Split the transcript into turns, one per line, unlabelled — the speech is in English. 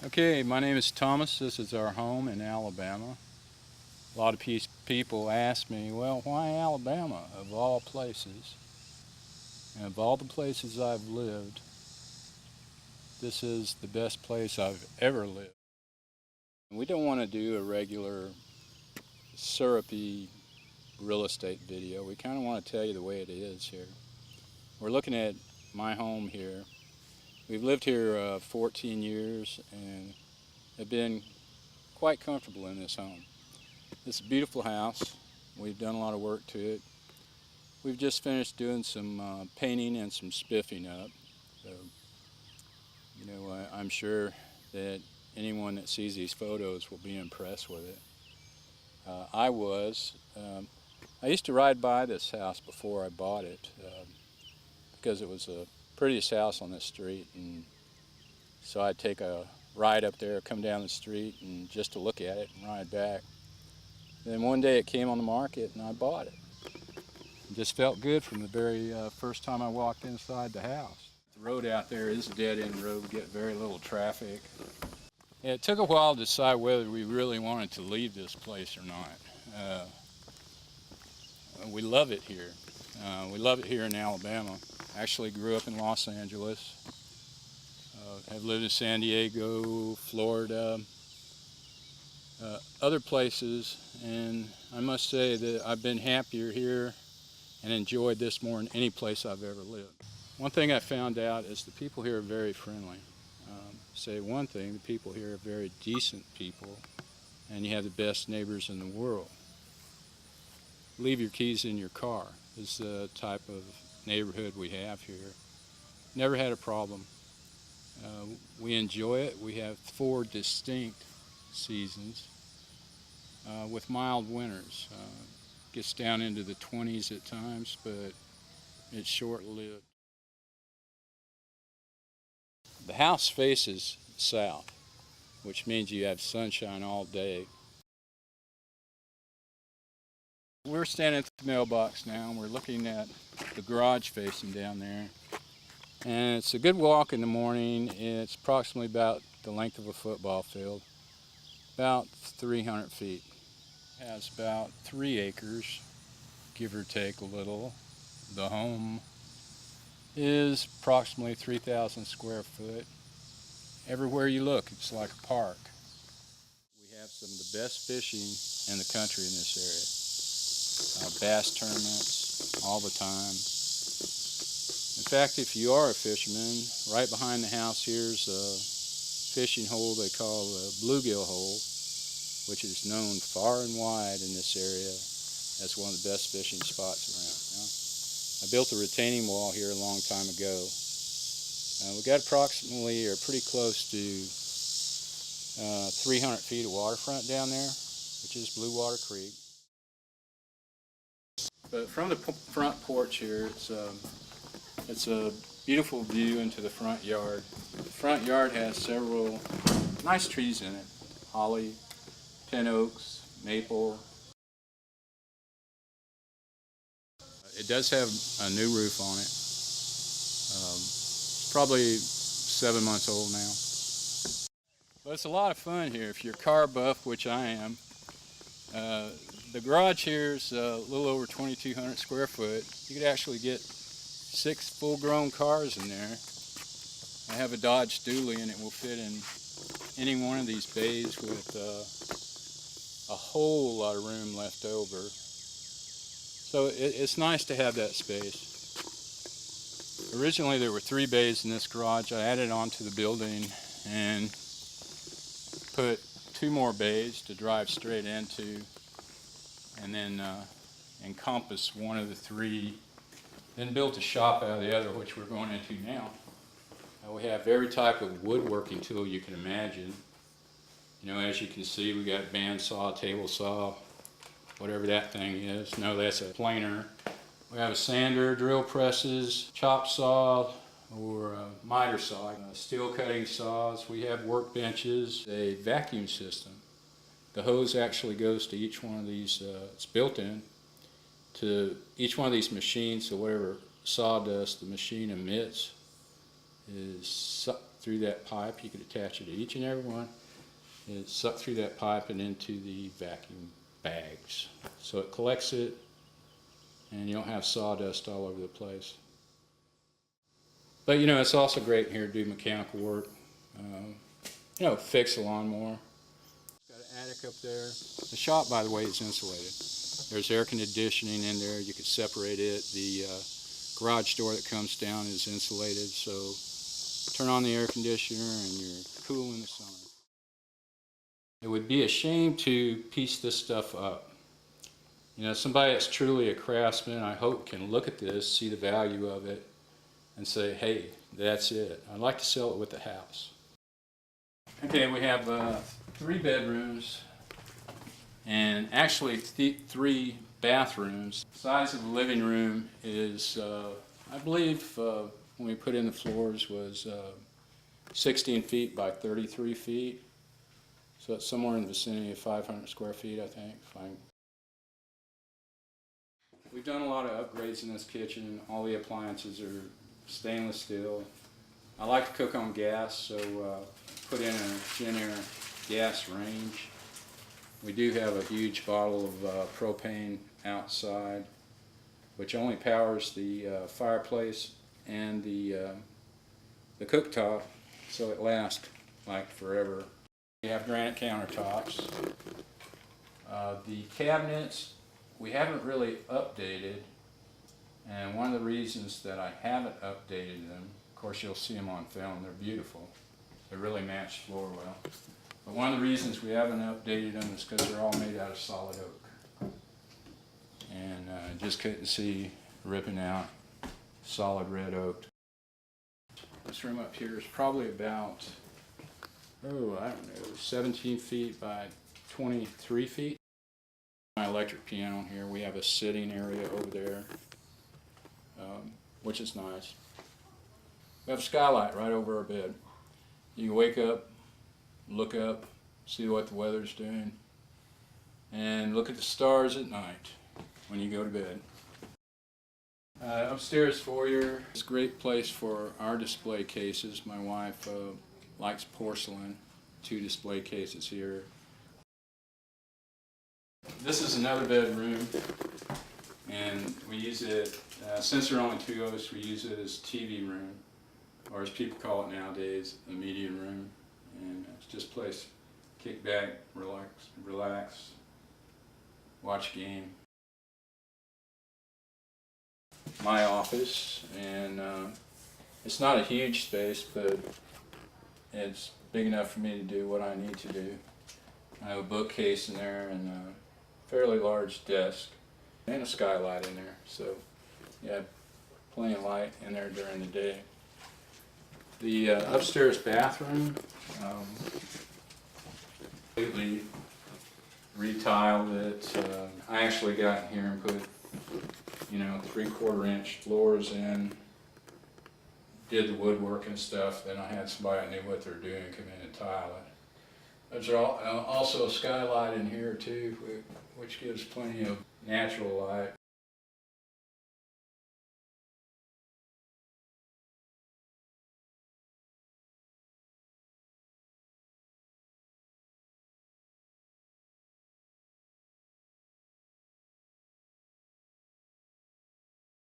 Okay, my name is Thomas. This is our home in Alabama. A lot of people ask me, well, why Alabama of all places? And of all the places I've lived, this is the best place I've ever lived. We don't want to do a regular syrupy real estate video. We kind of want to tell you the way it is here. We're looking at my home here. We've lived here 14 years and have been quite comfortable in this home. It's a beautiful house. We've done a lot of work to it. We've just finished doing some painting and some spiffing up. So, I'm sure that anyone that sees these photos will be impressed with it. I was. I used to ride by this house before I bought it because it was the prettiest house on this street, and so I'd take a ride up there, come down the street, and just to look at it and ride back. Then one day it came on the market and I bought it. It just felt good from the very first time I walked inside the house. The road out there is a dead-end road. We get very little traffic. It took a while to decide whether we really wanted to leave this place or not. We love it here. We love it here in Alabama. I actually grew up in Los Angeles. Have lived in San Diego, Florida, other places, and I must say that I've been happier here and enjoyed this more than any place I've ever lived. One thing I found out is the people here are very friendly. Say one thing, the people here are very decent people, and you have the best neighbors in the world. Leave your keys in your car is the type of neighborhood we have here. Never had a problem. We enjoy it. We have 4 distinct seasons with mild winters. Gets down into the 20s at times, but it's short-lived. The house faces south, which means you have sunshine all day. We're standing at the mailbox now, and we're looking at the garage facing down there. And it's a good walk in the morning. It's approximately about the length of a football field, about 300 feet. It has about 3 acres, give or take a little. The home is approximately 3,000 square foot. Everywhere you look, it's like a park. We have some of the best fishing in the country in this area. Bass tournaments all the time. In fact, if you are a fisherman, right behind the house here's a fishing hole they call the bluegill hole, which is known far and wide in this area as one of the best fishing spots around. I built a retaining wall here a long time ago. We got approximately, or pretty close to 300 feet of waterfront down there, which is Blue Water Creek. But from the front porch here, it's a beautiful view into the front yard. The front yard has several nice trees in it: holly, pin oaks, maple. It does have a new roof on it. It's probably 7 months old now. But it's a lot of fun here if you're car buff, which I am. The garage here is a little over 2,200 square foot. You could actually get 6 full-grown cars in there. I have a Dodge Dually, and it will fit in any one of these bays with a whole lot of room left over. So it's nice to have that space. Originally there were 3 bays in this garage. I added on to the building and put 2 more bays to drive straight into, and then encompass one of the 3. Then built a shop out of the other, which we're going into now. We have every type of woodworking tool you can imagine. As you can see, we got bandsaw, table saw, whatever that thing is. No, that's a planer. We have a sander, drill presses, chop saw, or miter saw, steel cutting saws. We have workbenches, a vacuum system. The hose actually goes to each one of these, it's built in to each one of these machines, so whatever sawdust the machine emits is through that pipe. You could attach it to each and every one. It's sucked through that pipe and into the vacuum bags. So it collects it, and you don't have sawdust all over the place. But it's also great in here to do mechanical work. Fix a lawnmower. Got an attic up there. The shop, by the way, is insulated. There's air conditioning in there. You can separate it. The garage door that comes down is insulated, so turn on the air conditioner and you're cool in the summer. It would be a shame to piece this stuff up. Somebody that's truly a craftsman, I hope, can look at this, see the value of it, and say, hey, that's it. I'd like to sell it with the house. Okay, we have 3 bedrooms and actually 3 bathrooms. The size of the living room is, I believe, when we put in the floors was 16 feet by 33 feet. So it's somewhere in the vicinity of 500 square feet, I think. We've done a lot of upgrades in this kitchen. All the appliances are stainless steel. I like to cook on gas, so put in a Genair gas range. We do have a huge bottle of propane outside, which only powers the fireplace and the cooktop, so it lasts like forever. We have granite countertops. The cabinets we haven't really updated, and one of the reasons that I haven't updated them, of course you'll see them on film, they're beautiful. They really match the floor well. But one of the reasons we haven't updated them is because they're all made out of solid oak. And just couldn't see ripping out solid red oak. This room up here is probably about, I don't know, 17 feet by 23 feet. My electric piano here. We have a sitting area over there, which is nice. We have a skylight right over our bed. You can wake up, look up, see what the weather's doing, and look at the stars at night when you go to bed. Upstairs foyer is a great place for our display cases. My wife likes porcelain. 2 display cases here. This is another bedroom, and we use it, since there are only 2 of us, we use it as TV room, or as people call it nowadays, a media room. And it's just a place to kick back, relax, watch a game. My office, and it's not a huge space, but it's big enough for me to do what I need to do. I have a bookcase in there and a fairly large desk and a skylight in there, so yeah, plenty of light in there during the day. The upstairs bathroom, completely retiled it. I actually got in here and put 3/4 inch floors in, did the woodwork and stuff. Then I had somebody that knew what they're doing come in and tile it. There's also a skylight in here too, which gives plenty of natural light.